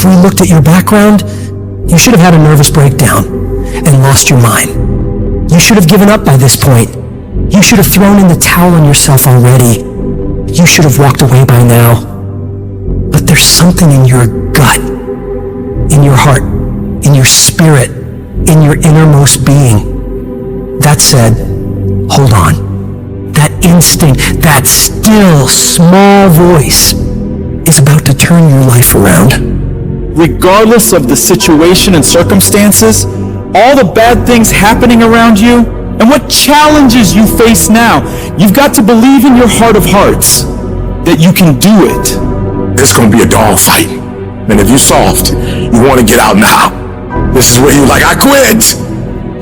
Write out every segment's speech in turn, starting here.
if we looked at your background, you should have had a nervous breakdown and lost your mind. You should have given up by this point. You should have thrown in the towel on yourself already. You should have walked away by now. But there's something in your gut, in your heart, in your spirit, in your innermost being that said, hold on. That instinct, that still small voice is about to turn your life around. Regardless of the situation and circumstances, all the bad things happening around you, and what challenges you face now, you've got to believe in your heart of hearts that you can do it. It's going to be a dog fight. And if you're soft, you want to get out now. This is where you're like, I quit.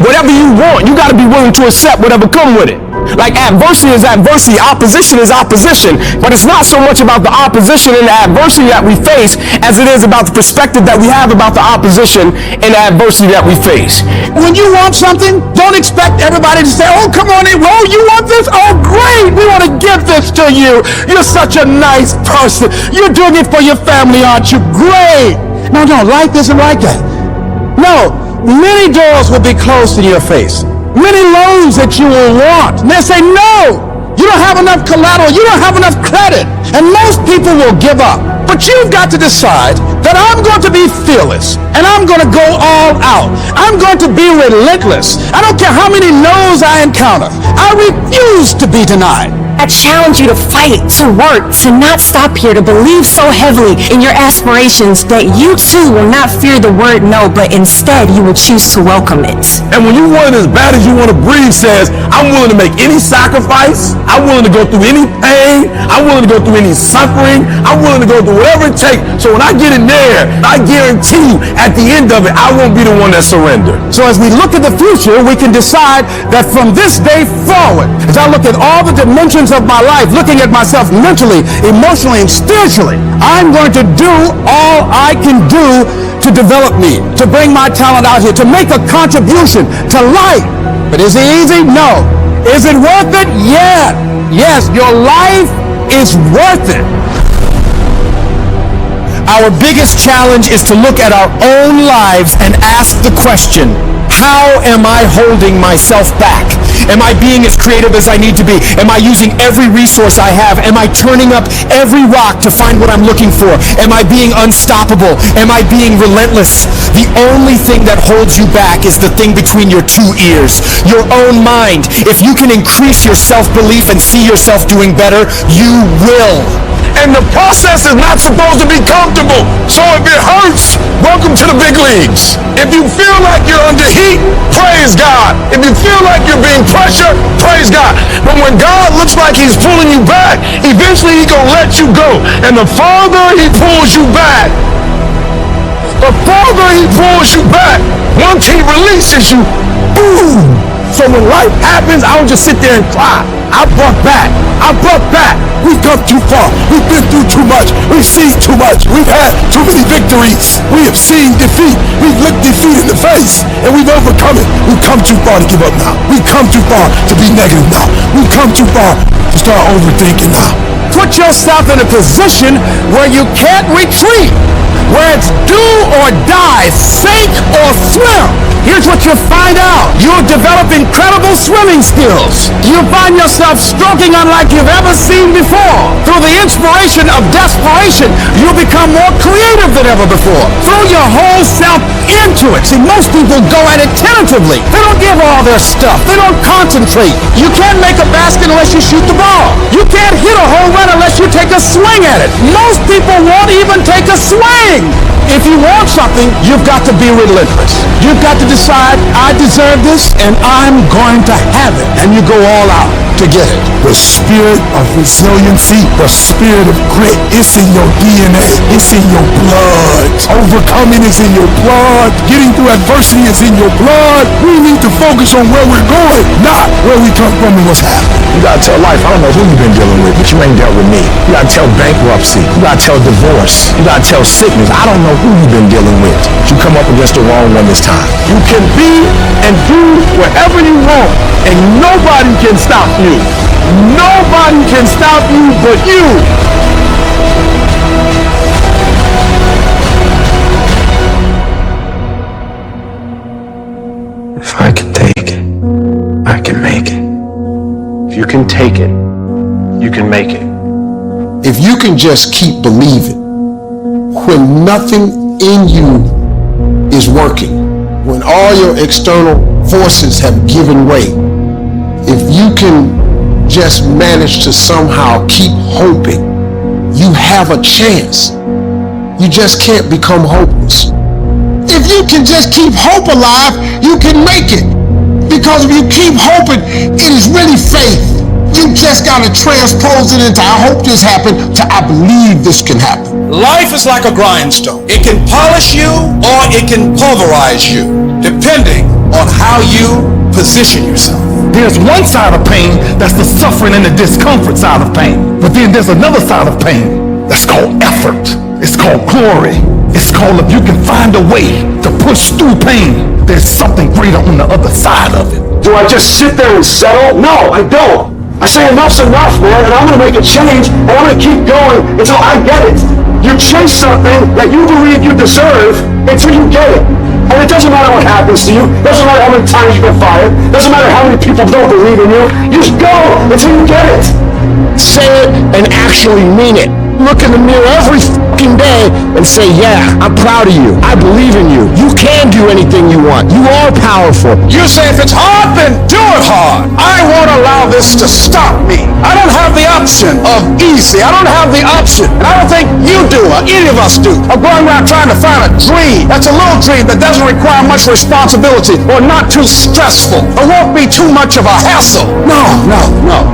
Whatever you want, you got to be willing to accept whatever come with it. Like adversity is adversity, opposition is opposition, but it's not so much about the opposition and the adversity that we face as it is about the perspective that we have about the opposition and the adversity that we face. When you want something, don't expect everybody to say, oh, come on in, oh, you want this? Oh, great, we want to give this to you. You're such a nice person. You're doing it for your family, aren't you? Great. No, life isn't like that. No, many doors will be closed in your face. Many loans that you will want. And they'll say, no, you don't have enough collateral. You don't have enough credit. And most people will give up. But you've got to decide that I'm going to be fearless and I'm going to go all out. I'm going to be relentless. I don't care how many no's I encounter. I refuse to be denied. I challenge you to fight, to work, to not stop here, to believe so heavily in your aspirations that you too will not fear the word no, but instead you will choose to welcome it. And when you want it as bad as you want to breathe says, I'm willing to make any sacrifice. I'm willing to go through any pain. I'm willing to go through any suffering. I'm willing to go through whatever it takes. So when I get in there, I guarantee you at the end of it, I won't be the one that surrendered. So as we look at the future, we can decide that from this day forward, as I look at all the dimensions of my life, looking at myself mentally, emotionally, and spiritually, I'm going to do all I can do to develop me, to bring my talent out here, to make a contribution to life. But is it easy? No. Is it worth it? Yeah. Yes, your life is worth it. Our biggest challenge is to look at our own lives and ask the question, how am I holding myself back? Am I being as creative as I need to be? Am I using every resource I have? Am I turning up every rock to find what I'm looking for? Am I being unstoppable? Am I being relentless? The only thing that holds you back is the thing between your two ears, your own mind. If you can increase your self-belief and see yourself doing better, you will. And the process is not supposed to be comfortable. So if it hurts, welcome to the big leagues. If you feel like you're under heat, praise God. If you feel like you're being pressured, praise God. But when God looks like he's pulling you back, eventually he's going to let you go. And the farther he pulls you back, once he releases you, boom. So when life happens, I don't just sit there and cry. I buck back. We've come too far. We've been through too much. We've seen too much. We've had too many victories. We have seen defeat. We've looked defeat in the face, and we've overcome it. We've come too far to give up now. We've come too far to be negative now. We've come too far to start overthinking now. Put yourself in a position where you can't retreat, where it's do or die, sink or swim. Here's what you'll find out. You'll develop incredible swimming skills. You'll find yourself stroking unlike you've ever seen before. Through the inspiration of desperation, you'll become more creative than ever before. Throw your whole self into it. See, most people go at it tentatively. They don't give all their stuff. They don't concentrate. You can't make a basket unless you shoot the ball. You can't hit a home run unless you take a swing at it. Most people won't even take a swing. If you want something, you've got to be relentless. You've got to decide, I deserve this, and I'm going to have it. And you go all out to get it. The spirit of resiliency, the spirit of grit, it's in your DNA. It's in your blood. Overcoming is in your blood. Getting through adversity is in your blood. We need to focus on where we're going, not where we come from and what's happening. You gotta tell life, I don't know who you've been dealing with, but you ain't dealt with me. You gotta tell bankruptcy. You gotta tell divorce. You gotta tell sickness. I don't know who you've been dealing with, but you come up against the wrong one this time. You can be and do whatever you want, and nobody can stop you. Nobody can stop you but you. can take it. You can make it. If you can just keep believing when nothing in you is working, when all your external forces have given way, if you can just manage to somehow keep hoping, you have a chance. You just can't become hopeless. If you can just keep hope alive, you can make it. Because if you keep hoping, it is really faith. You just got to transpose it into I hope this happened to I believe this can happen. Life is like a grindstone. It can polish you or it can pulverize you, depending on how you position yourself. There's one side of pain that's the suffering and the discomfort side of pain. But then there's another side of pain that's called effort. It's called glory. It's called if you can find a way to push through pain, there's something greater on the other side of it. Do I just sit there and settle? No, I don't. I say enough's enough, man, and I'm going to make a change, and I'm going to keep going until I get it. You chase something that you believe you deserve until you get it. And it doesn't matter what happens to you. It doesn't matter how many times you get fired. It doesn't matter how many people don't believe in you. You just go until you get it. Say it and actually mean it. Look in the mirror every fucking day and say, yeah, I'm proud of you. I believe in you. You can do anything you want. You are powerful. You say if it's hard, then do it hard. I won't allow this to stop me. I don't have the option of easy. I don't have the option. And I don't think you do or any of us do. I'm going around trying to find a dream. That's a little dream that doesn't require much responsibility or not too stressful or won't be too much of a hassle. No.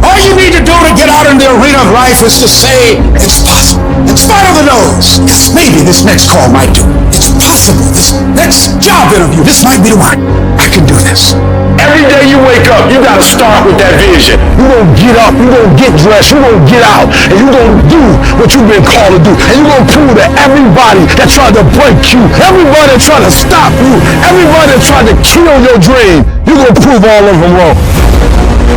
All you need to do to get out in the arena of life is to say, it's possible. In spite of the no's, yes, maybe this next call might do. It's possible. This next job interview, this might be the one. I can do this. Every day you wake up, you got to start with that vision. You're going to get up, you're going to get dressed, you're going to get out, and you're going to do what you've been called to do. And you're going to prove to everybody that tried to break you, everybody that tried to stop you, everybody that tried to kill your dream, you're going to prove all of them wrong.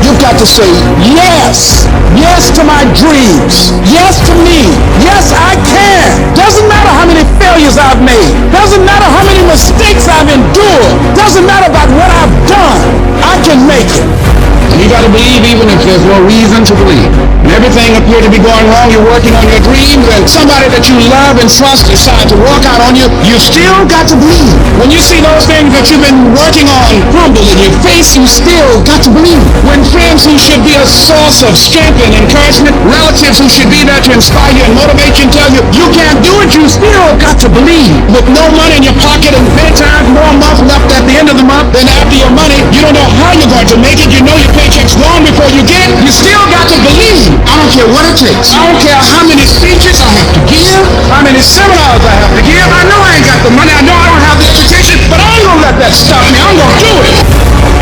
You've got to say yes. Yes to my dreams. Yes to me. Yes, I can. Doesn't matter how many failures I've made. Doesn't matter how many mistakes I've endured. Doesn't matter about what I've done. I can make it. You got to believe even if there's no reason to believe. When everything appears to be going wrong, you're working on your dreams, and somebody that you love and trust decides to walk out on you, you still got to believe. When you see those things that you've been working on crumble in your face, you still got to believe. When friends who should be a source of strength and encouragement, relatives who should be there to inspire you and motivate you and tell you you can't do it, you still got to believe. With no money in your pocket and many times more months left at the end of the month than after your money, you don't know how you're going to make it. You know your paycheck's gone before you get it. You still got to believe. I don't care what it takes. I don't care how many speeches I have to give, how many seminars I have to give. I know I ain't got the money. I know I don't have the education, but I ain't gonna let that stop me. I'm gonna do it.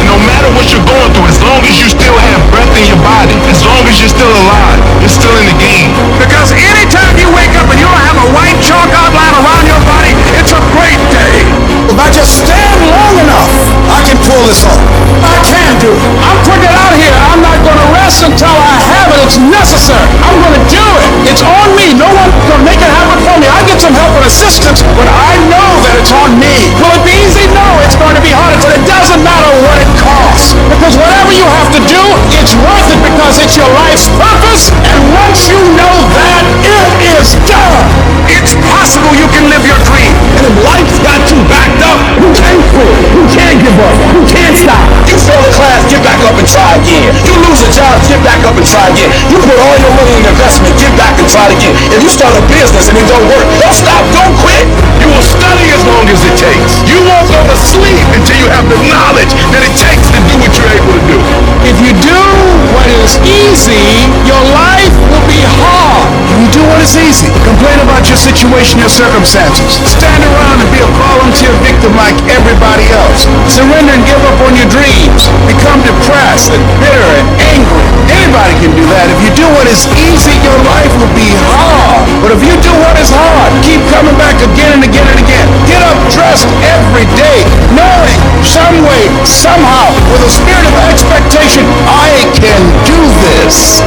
No matter what you're going through, as long as you still have breath in your body, as long as you're still alive, you're still in the game. Because anytime you wake up and you don't have a white chalk outline around your body, it's a great day. If I just stand long enough, I can pull this off. I can do it. I'm putting it out here. I'm not going to rest until I have it. It's necessary. I'm going to do it. It's on me. No one can make it happen for me. I get some help and assistance, but I know that it's on me. Will it be easy? No, it's going to be hard. But it doesn't matter what it costs. Because whatever you have to do, it's worth it because it's your life's purpose. And once you know that, it is done. It's possible you can live your dream. And if life's got you backed up, you can't quit. You can't give up. You can't stop. You fail a class, get back up and try again. You lose a job, get back up and try again. You put all your money in investment, get back and try again. If you start a business and it don't work, don't stop, don't quit. You will study as long as it takes. You won't go to sleep until you have the knowledge that it takes to do what you're able to do. If you do what is easy, your life will be hard. If you do what is easy, complain about your situation, your circumstances. Stand around and be a volunteer victim like everybody else. Surrender and give up on your dreams. Become depressed and bitter and angry. Anybody can do that. If you do what is easy, your life will be hard. But if you do what is hard, keep coming back again and again and again. Get up dressed every day, knowing some way, somehow, with a spirit of expectation, I can do this.